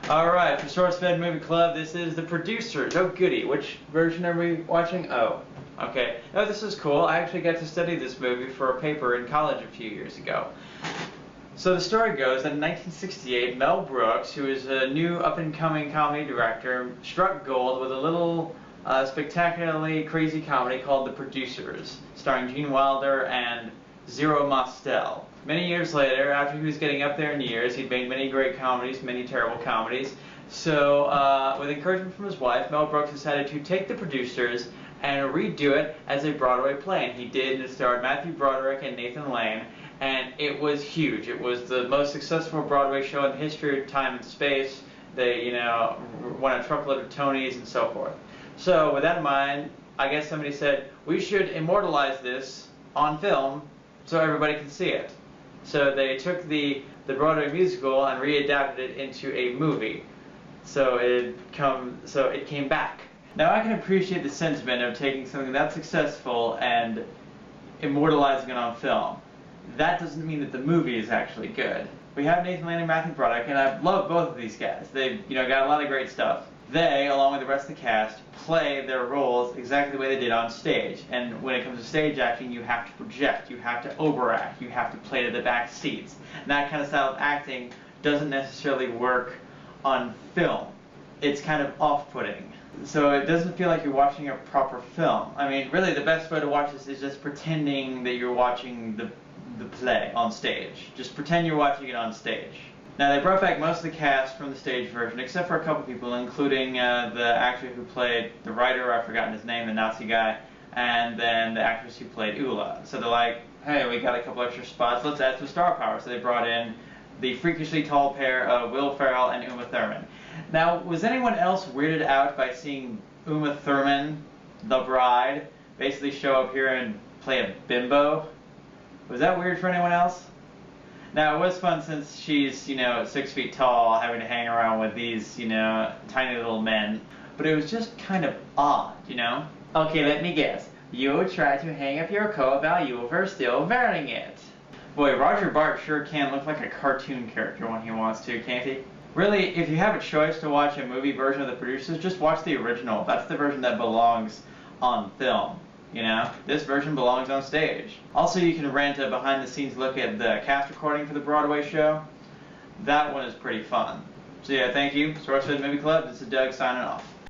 Alright, for SourceFed Movie Club, this is The Producers. Oh goody, which version are we watching? Oh, okay. Oh, this is cool. I actually got to study this movie for a paper in college a few years ago. So the story goes that in 1968, Mel Brooks, who is a new up-and-coming comedy director, struck gold with a little spectacularly crazy comedy called The Producers, starring Gene Wilder and Zero Mostel. Many years later, after he was getting up there in years, he'd made many great comedies, many terrible comedies. So, with encouragement from his wife, Mel Brooks decided to take The Producers and redo it as a Broadway play. And he did, and it starred Matthew Broderick and Nathan Lane, and it was huge. It was the most successful Broadway show in the history of time and space. They, won a truckload of Tonys and so forth. So, with that in mind, I guess somebody said, we should immortalize this on film so everybody can see it. So they took the Broadway musical and readapted it into a movie. So it came back. Now I can appreciate the sentiment of taking something that's successful and immortalizing it on film. That doesn't mean that the movie is actually good. We have Nathan Lane and Matthew Broderick, and I love both of these guys. They've got a lot of great stuff. They, along with the rest of the cast, play their roles exactly the way they did on stage. And when it comes to stage acting, you have to project, you have to overact, you have to play to the back seats. And that kind of style of acting doesn't necessarily work on film. It's kind of off-putting. So it doesn't feel like you're watching a proper film. I mean, really, the best way to watch this is just pretending that you're watching the play on stage. Just pretend you're watching it on stage. Now, they brought back most of the cast from the stage version, except for a couple people, including the actor who played the writer, I've forgotten his name, the Nazi guy, and then the actress who played Ula. So they're like, hey, we got a couple extra spots, let's add some star power. So they brought in the freakishly tall pair of Will Ferrell and Uma Thurman. Now, was anyone else weirded out by seeing Uma Thurman, the bride, basically show up here and play a bimbo? Was that weird for anyone else? Now, it was fun since she's, 6 feet tall, having to hang around with these, tiny little men. But it was just kind of odd, Okay, let me guess. You try to hang up your coat while you were still wearing it. Boy, Roger Bart sure can look like a cartoon character when he wants to, can't he? Really, if you have a choice to watch a movie version of The Producers, just watch the original. That's the version that belongs on film. This version belongs on stage. Also, you can rent a behind-the-scenes look at the cast recording for the Broadway show. That one is pretty fun. So yeah, thank you. SourceFed Movie Club, this is Doug signing off.